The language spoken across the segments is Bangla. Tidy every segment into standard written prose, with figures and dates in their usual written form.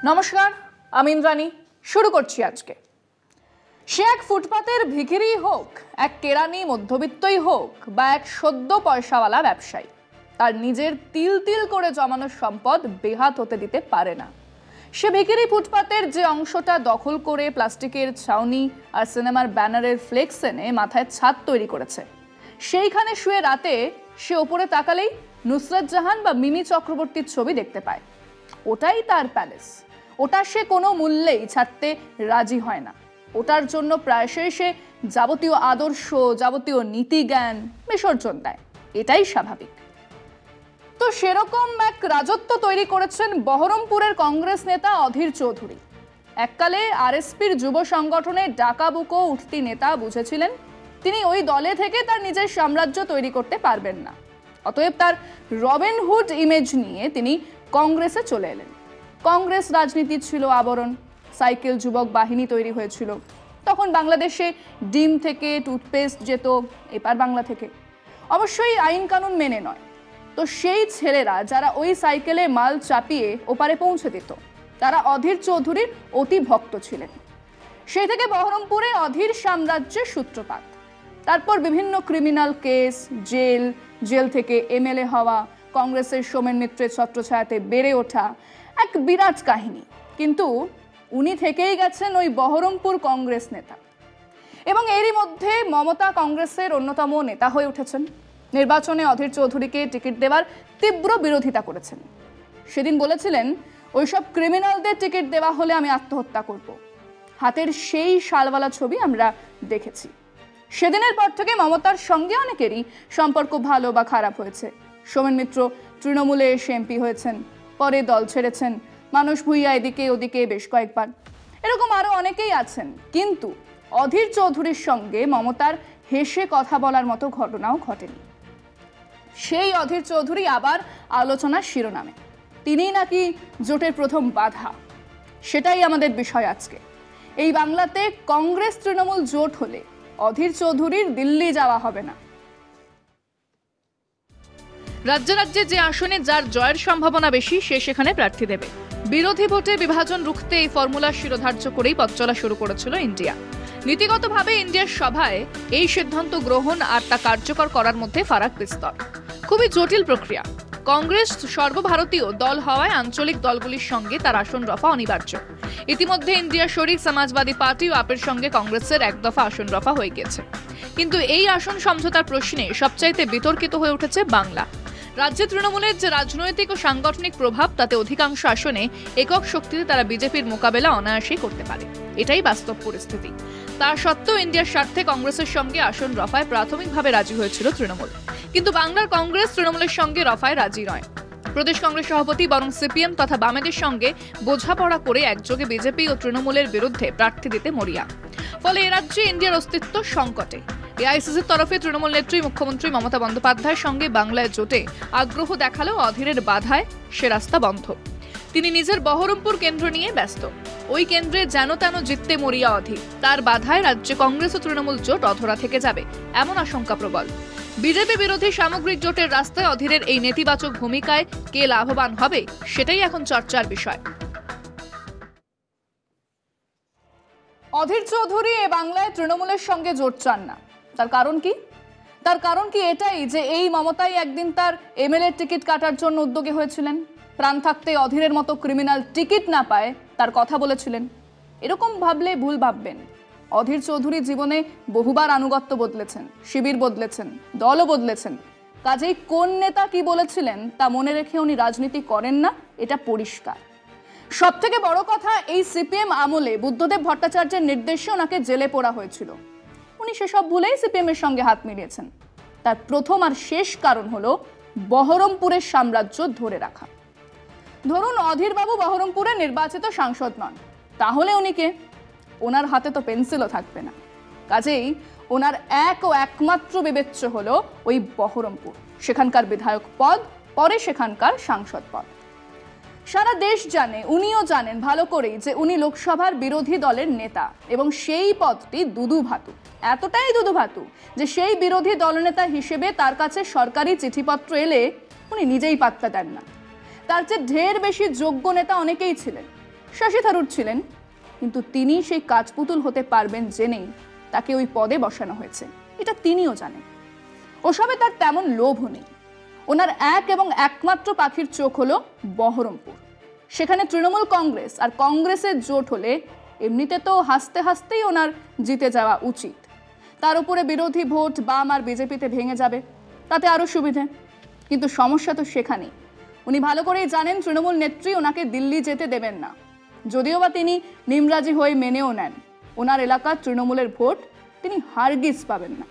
নমস্কার, আমি ইন্দ্রাণী। শুরু করছি আজকে। সে এক ফুটপাতের ভিখিরি হোক, এক কেরানি মধ্যবিত্তই হোক, বা এক সদ্য পয়সাওয়ালা ব্যবসায়ী, তার নিজের তিল তিল করে জমানো সম্পদ বেহাত হতে দিতে পারে না। সে ভিখিরি ফুটপাতের যে অংশটা দখল করে প্লাস্টিকের ছাউনি আর সিনেমার ব্যানারের ফ্লেক্স এনে মাথায় ছাদ তৈরি করেছে, সেইখানে শুয়ে রাতে সে ওপরে তাকালেই নুসরত জাহান বা মিমি চক্রবর্তীর ছবি দেখতে পায়। ওটাই তার প্যালেস। ওটা সে কোনো মূল্যেই ছাড়তে রাজি হয় না। ওটার জন্য প্রায়শই সে যাবতীয় আদর্শ, যাবতীয় নীতিজ্ঞান বিসর্জন দেয়। এটাই স্বাভাবিক। তো সেরকম এক রাজত্ব তৈরি করেছেন বহরমপুরের কংগ্রেস নেতা অধীর চৌধুরী। এককালে আরএসপির যুব সংগঠনের ডাকাবুকো উঠতি নেতা বুঝেছিলেন তিনি ওই দলে থেকে তার নিজের সাম্রাজ্য তৈরি করতে পারবেন না। অতএব তার রবিনহুড ইমেজ নিয়ে তিনি কংগ্রেসে চলে এলেন। কংগ্রেস রাজনীতি ছিল আবরণ। সাইকেল যুবক বাহিনী তৈরি হয়েছিল। তখন বাংলাদেশে ডিম থেকে টুথপেস্ট যেত এপার বাংলা থেকে, অবশ্যই আইন কানুন মেনে নয়। তো সেই ছেলেরা যারা ওই সাইকেলে মাল চাপিয়ে ওপারে পৌঁছে দিত, তারা অধীর চৌধুরীর অতি ভক্ত ছিলেন। সেই থেকে বহরমপুরে অধীর সাম্রাজ্যের সূত্রপাত। তারপর বিভিন্ন ক্রিমিনাল কেস, জেল থেকে এমএলএ হওয়া, কংগ্রেসের সোমেন মিত্রের ছত্রছায়াতে বেড়ে ওঠা, এক বিরাট কাহিনী। কিন্তু উনি থেকেই গেছেন ওই বহরমপুর কংগ্রেস নেতা। এবং এরই মধ্যে মমতা কংগ্রেসের অন্যতম নেতা হয়ে উঠেছেন। নির্বাচনে অধীর চৌধুরীকে টিকিট দেওয়ার তীব্র বিরোধিতা করেছেন। সেদিন বলেছিলেন, ওইসব ক্রিমিনালদের টিকিট দেওয়া হলে আমি আত্মহত্যা করব। হাতের সেই শালওয়ালা ছবি আমরা দেখেছি। সেদিনের পর থেকে মমতার সঙ্গে অনেকেরই সম্পর্ক ভালো বা খারাপ হয়েছে। সোমেন মিত্র তৃণমূলে এসে এমপি হয়েছেন, পরে দল ছেড়েছেন। মানুষ ভুইয়া এদিকে ওদিকে বেশ কয়েকবার, এরকম আরো অনেকেই আছেন। কিন্তু অধীর চৌধুরীর সঙ্গে মমতার হেসে কথা বলার মতো ঘটনাও ঘটেনি। সেই অধীর চৌধুরী আবার আলোচনার শিরোনামে। তিনিই নাকি জোটের প্রথম বাধা। সেটাই আমাদের বিষয় আজকে। এই বাংলাতে কংগ্রেস তৃণমূল জোট হলে অধীর চৌধুরীর দিল্লি যাওয়া হবে না। রাজ্যে রাজ্যে যে আসনে যার জয়ের সম্ভাবনা বেশি, সে সেখানে প্রার্থী দেবে। বিরোধী ভোটে বিভাজন রুখতে এই ফর্মুলা শিরোধার্য করেই পথ চলা শুরু করেছিল ইন্ডিয়া। নীতিগতভাবে ইন্ডিয়ার সভায় এই সিদ্ধান্ত গ্রহণ আর তা কার্যকর করার মধ্যে ফারাক বিস্তর। খুবই জটিল প্রক্রিয়া। কংগ্রেস সর্বভারতীয় দল হওয়ায় আঞ্চলিক দলগুলির সঙ্গে তার আসন রফা অনিবার্য। ইতিমধ্যে ইন্ডিয়ার শরিক সমাজবাদী পার্টি ও আপের সঙ্গে কংগ্রেসের এক দফা আসন রফা হয়ে গেছে। কিন্তু এই আসন সমঝোতার প্রশ্নে সবচাইতে বিতর্কিত হয়ে উঠেছে বাংলা। রাজ্যে তৃণমূলের যে রাজনৈতিক ও সাংগঠনিক প্রভাব, তাতে অধিকাংশ আসনে একক শক্তিতে তারা বিজেপির মোকাবেলা অনায়াসেই করতে পারে। এটাই বাস্তব পরিস্থিতি। তা সত্ত্বেও ইন্ডিয়ার স্বার্থে কংগ্রেসের সঙ্গে আসন রফায় প্রাথমিকভাবে রাজি হয়েছিল তৃণমূল। কিন্তু বাংলার কংগ্রেস তৃণমূলের সঙ্গে রফায় রাজি নয়। প্রদেশ কংগ্রেস সভাপতি বরং সিপিএম তথা বামেদের সঙ্গে বোঝাপড়া করে একযোগে বিজেপি ও তৃণমূলের বিরুদ্ধে প্রার্থী দিতে মরিয়া। ফলে এ রাজ্যে ইন্ডিয়ার অস্তিত্ব সংকটে। এআইসিসির তরফে তৃণমূল নেত্রী মুখ্যমন্ত্রী মমতা বন্দ্যোপাধ্যায়ের সঙ্গে বাংলায় জোটে আগ্রহ দেখালেও অধীরের বাধায় সে রাস্তা বন্ধ। তিনি নিজের বহরমপুর কেন্দ্র নিয়ে ব্যস্ত। ওই কেন্দ্রে যেন তেন জিততে মরিয়া অধীর। তার বাধায় রাজ্যে কংগ্রেস ও তৃণমূল জোট অধরা থেকে যাবে, এমন আশঙ্কা প্রবল। বিজেপি বিরোধী সামগ্রিক জোটের রাস্তায় অধীরের এই নেতিবাচক ভূমিকায় কে লাভবান হবে, সেটাই এখন চর্চার বিষয়। অধীর চৌধুরী এ বাংলায় তৃণমূলের সঙ্গে জোট চান না। তার কারণ কি? তার কারণ কি এটাই যে এই মমতাই একদিন তার এমএলএ টিকিট কাটার জন্য উদ্যোগী হয়েছিলেন। প্রাণ থাকতে অধীরের মতো ক্রিমিনাল টিকিট না পায় তার কথা বলেছিলেন। এরকম ভাবলে ভুল ভাববেন। অধীর চৌধুরী জীবনে বহুবার আনুগত্য বদলেছেন, শিবির বদলেছেন, দলও বদলেছেন। কাজেই কোন নেতা কি বলেছিলেন তা মনে রেখে উনি রাজনীতি করেন না, এটা পরিষ্কার। সব থেকে বড় কথা, এই সিপিএম আমলে বুদ্ধদেব ভট্টাচার্যের নির্দেশে ওনাকে জেলে পোড়া হয়েছিল। উনি সেসব ভুলেই সিপিএম এর সঙ্গে হাত মিলিয়েছেন। তার প্রথম আর শেষ কারণ হলো বহরমপুরের সাম্রাজ্য ধরে রাখা। ধরুন অধীরবাবু বহরমপুরে নির্বাচিত সাংসদ নন, তাহলে উনি কে? ওনার হাতে তো পেন্সিলও থাকবে না। কাজেই ওনার এক ও একমাত্র বিবেচ্য হলো ওই বহরমপুর, সেখানকার বিধায়ক পদ, পরে সেখানকার সাংসদ পদ। সারা দেশ জানে, উনিও জানেন ভালো করেই যে উনি লোকসভার বিরোধী দলের নেতা এবং সেই পদটি দুদু ভাতু। এতটাই দুদু ভাতু যে সেই বিরোধী দলনেতা হিসেবে তার কাছে সরকারি চিঠিপত্র এলে উনি নিজেই পাত্তা দেন না। তার চেয়ে ঢের বেশি যোগ্য নেতা অনেকেই ছিলেন। শশী থারুর ছিলেন, কিন্তু তিনি সেই কাঠপুতুল হতে পারবেন জেনেই তাকে ওই পদে বসানো হয়েছে, এটা তিনিও জানেন। ওসবে তার তেমন লোভও নেই। ওনার এক এবং একমাত্র পাখির চোখ হলো বহরমপুর। সেখানে তৃণমূল কংগ্রেস আর কংগ্রেসের জোট হলে এমনিতে তো হাসতে হাসতেই ওনার জিতে যাওয়া উচিত। তার উপরে বিরোধী ভোট বাম আর বিজেপিতে ভেঙে যাবে, তাতে আরো সুবিধে। কিন্তু সমস্যা তো সেখানেই। উনি ভালো করেই জানেন তৃণমূল নেত্রী ওনাকে দিল্লি যেতে দেবেন না, যদিও বা তিনি নিমরাজি হয়ে মেনেও নেন। ওনার এলাকার তৃণমূলের ভোট তিনি হারগিজ পাবেন না।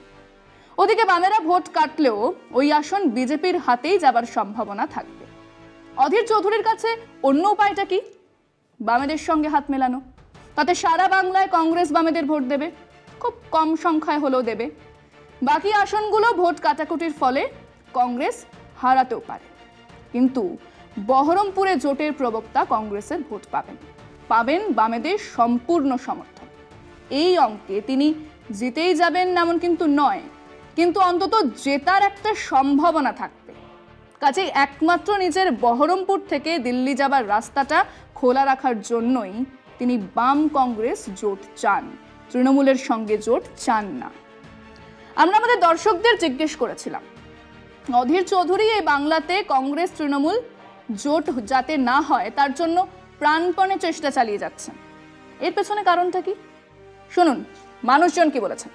ওদিকে বামেরা ভোট কাটলেও ওই আসন বিজেপির হাতেই যাবার সম্ভাবনা থাকবে। অধীর চৌধুরীর কাছে অন্য উপায়টা কি? বামেদের সঙ্গে হাত মেলানো। তাতে সারা বাংলায় কংগ্রেস বামেদের ভোট দেবে, খুব কম সংখ্যায় হলেও দেবে। বাকি আসনগুলো ভোট কাটাকুটির ফলে কংগ্রেস হারাতেও পারে। কিন্তু বহরমপুরে জোটের প্রবক্তা কংগ্রেসের ভোট পাবেন বামেদের সম্পূর্ণ সমর্থন। এই অঙ্কে তিনি জিতেই যাবেন এমন কিন্তু নয়, কিন্তু অন্তত জেতার একটা সম্ভাবনা থাকবে। কাজেই একমাত্র নিজের বহরমপুর থেকে দিল্লি যাবার রাস্তাটা খোলা রাখার জন্যই তিনি বাম কংগ্রেস জোট চান, তৃণমূলের সঙ্গে জোট চান না। আমরা আমাদের দর্শকদের জিজ্ঞেস করেছিলাম, অধীর চৌধুরী এই বাংলাতে কংগ্রেস তৃণমূল জোট যাতে না হয় তার জন্য প্রাণপণে চেষ্টা চালিয়ে যাচ্ছেন। এর পেছনে কারণটা কি? শুনুন মানুষজন কি বলেছেন।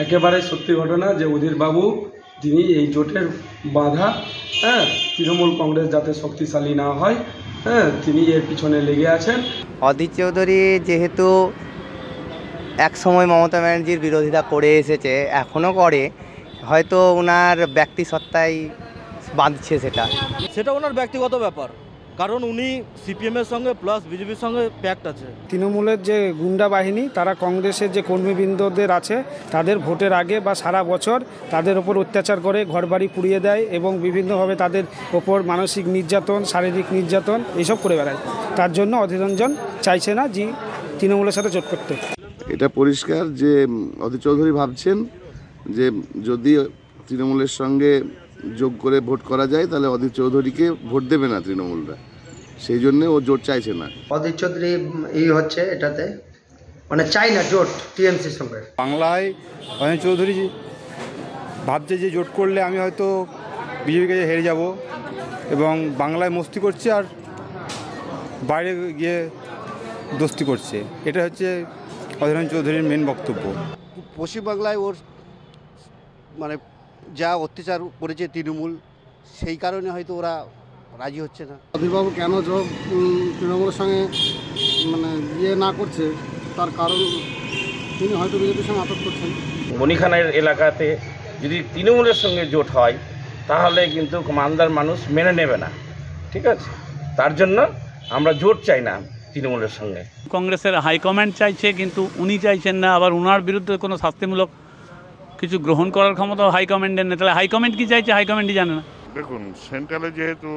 একেবারে সত্যি ঘটনা যে অধীর বাবু তিনি এই জোটের বাধা, তৃণমূল কংগ্রেস যাতে শক্তিশালী না হয়, তিনি এর পিছনে লেগে আছেন। অধীর চৌধুরী যেহেতু এক সময় মমতা ব্যানার্জির বিরোধিতা করে এসেছে, এখনও করে, হয়তো ওনার ব্যক্তিসত্তাই বাঁধছে সেটা ওনার ব্যক্তিগত ব্যাপার, কারণ উনি সিপিএমের সঙ্গে প্লাস বিজেপির সঙ্গে প্যাক্ট আছে। তৃণমূলের যে গুন্ডা বাহিনী তারা কংগ্রেসের যে কর্মীবৃন্দদের আছে তাদের ভোটের আগে বা সারা বছর তাদের ওপর অত্যাচার করে, ঘরবাড়ি পুড়িয়ে দেয় এবং বিভিন্নভাবে তাদের ওপর মানসিক নির্যাতন, শারীরিক নির্যাতন এইসব করে বেড়ায়। তার জন্য অধীর রঞ্জন চাইছে না যে তৃণমূলের সাথে জোট করতে। এটা পরিষ্কার যে অধীর চৌধুরী ভাবছেন যে যদি তৃণমূলের সঙ্গে যোগ করে ভোট করা যায় তাহলে অধীর চৌধুরীকে ভোট দেবে না তৃণমূলরা, সেই জন্য ও জোট চাইছে না। অধীর চৌধুরী হচ্ছে এটাতে মানে চাই না জোট টিএমসির সঙ্গে। বাংলায় অধীর চৌধুরী ভাবছে যে জোট করলে আমি হয়তো বিজেপির কাছে হেরে যাব এবং বাংলায় মস্তি করছে আর বাইরে গিয়ে দোস্তি করছে। এটা হচ্ছে অধীর চৌধুরীর মেন বক্তব্য। পশ্চিমবাংলায় ওর মানে যা অত্যাচার করেছে তৃণমূল, সেই কারণে হয়তো ওরা রাজি হচ্ছে না। অধীরবাবু কেন তৃণমূলের সঙ্গে মানে না করছে তার কারণ তিনি হয়তো বিজেপির সঙ্গে আতঙ্ক করছেন। বনিখানের এলাকাতে যদি তৃণমূলের সঙ্গে জোট হয় তাহলে কিন্তু মালদার মানুষ মেনে নেবে না, ঠিক আছে? তার জন্য আমরা জোট চাই না তৃণমূলের সঙ্গে। কংগ্রেসের হাইকমান্ড চাইছে, কিন্তু উনি চাইছেন না। আবার ওনার বিরুদ্ধে কোনো শাস্তিমূলক কিছু গ্রহণ করার ক্ষমতা হাইকমান্ডের নেই। তাহলে হাইকমান্ড কি চাইছে হাইকমান্ডই জানে না। দেখুন, সেন্ট্রালে যেহেতু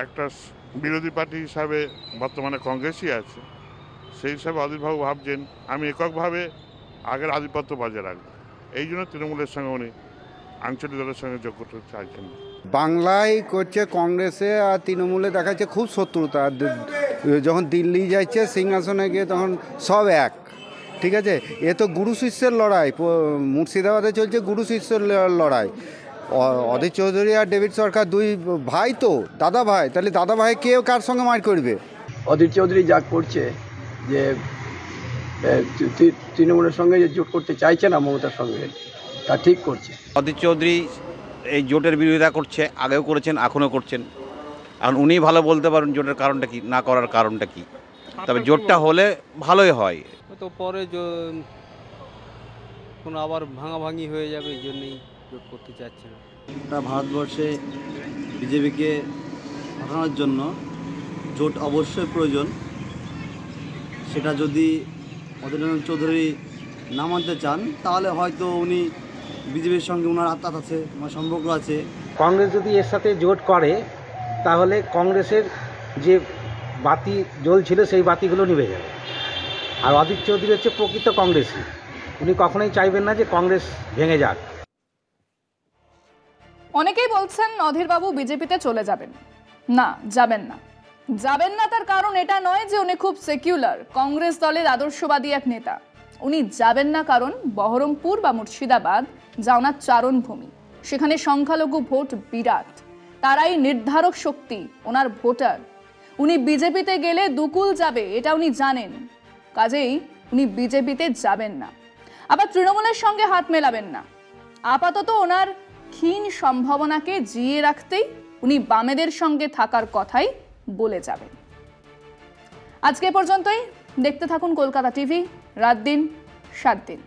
একটা বিরোধী পার্টি হিসাবে বর্তমানে কংগ্রেসই আছে, সেই হিসাবে অধীরবাবু ভাবছেন আমি এককভাবে আগের আধিপত্য বজায় রাখবো, এই জন্য তৃণমূলের সঙ্গে উনি আঞ্চলিক দলের সঙ্গে যোগ করতে চাইছেন। বাংলায় করছে কংগ্রেসে আর তৃণমূলে দেখাচ্ছে খুব শত্রুতা। যখন দিল্লি যাচ্ছে সিংহাসনে গিয়ে তখন সব এক, ঠিক আছে? এ তো গুরু শিষ্যের লড়াই, মুর্শিদাবাদে চলছে গুরু শিষ্যের লড়াই। অধীর চৌধুরী আর ডেভিড সরকার দুই ভাই তো, দাদা ভাই, তাহলে দাদা ভাই কেউ কার সঙ্গে মার করবে? অধীর চৌধুরী যা করছে যে তৃণমূলের সঙ্গে যে জোট করতে চাইছে না মমতার সঙ্গে, তা ঠিক করছে। অধীর চৌধুরী এই জোটের বিরোধিতা করছে, আগেও করেছেন, এখনও করছেন। এখন উনি ভালো বলতে পারেন জোটের কারণটা কি, না করার কারণটা কি। তবে জোটটা হলে ভালোই হয়, তো পরে কোনো আবার ভাঙাভাঙি হয়ে যাবে, এই জন্যই জোট করতে চাচ্ছে না। ভারতবর্ষে বিজেপিকে হটানোর জন্য জোট অবশ্যই প্রয়োজন। সেটা যদি অধীর রঞ্জন চৌধুরী না মানতে চান তাহলে হয়তো উনি বিজেপির সঙ্গে ওনার আত্মাত আছে, ওনার সম্পর্ক আছে। কংগ্রেস যদি এর সাথে জোট করে তাহলে কংগ্রেসের যে বাতি জ্বলছিল সেই বাতিগুলো নিভে যাবে। আর অধীর চৌধুরী হচ্ছে প্রকৃত কংগ্রেসী, উনি কখনোই চাইবেন না যে কংগ্রেস ভেঙে যাক। অনেকেই বলছেন অধীরবাবু বিজেপিতে চলে যাবেন। না, যাবেন না। যাবেন না তার কারণ এটা নয় যে উনি খুব সেকুলার, কংগ্রেস দলের আদর্শবাদী এক নেতা। উনি যাবেন না কারণ বহরমপুর বা মুর্শিদাবাদ যা ওনার চারণভূমি, সেখানে সংখ্যালঘু ভোট বিরাট, তারাই নির্ধারক শক্তি, ওনার ভোটার। উনি বিজেপিতে গেলে দুকুল যাবে এটা উনি জানেন, কাজেই উনি বিজেপিতে যাবেন না। আবার তৃণমূলের সঙ্গে হাত মেলাবেন না। আপাতত ওনার ক্ষীণ সম্ভাবনাকে জিয়ে রাখতেই উনি বামেদের সঙ্গে থাকার কথাই বলে যাবেন। আজকে পর্যন্তই। দেখতে থাকুন কলকাতা টিভি, রাত দিন 7 দিন।